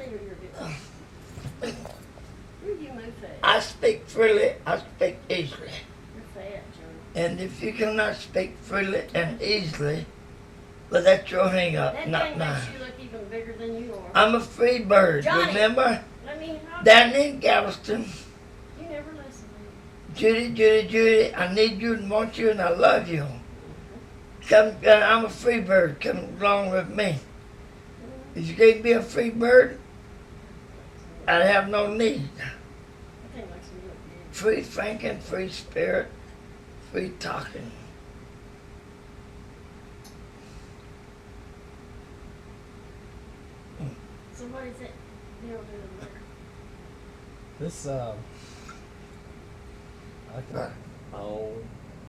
see what you're doing. Where do you move fast? I speak freely, I speak easily. You're fat, Johnny. And if you cannot speak freely and easily, well, that's your hang up, That not thing mine. makes you look even bigger than you are. I'm a free bird, Johnny. remember? Let me help Down in Galveston, you. Never listen to me. Judy, Judy, Judy, I need you and want you and I love you. Come, I'm a free bird, come along with me. If you gave me a free bird, I'd have no need. That thing makes me look big. Free thinking, free spirit, free talking. So what is it? They'll do the letter. This, I can, oh,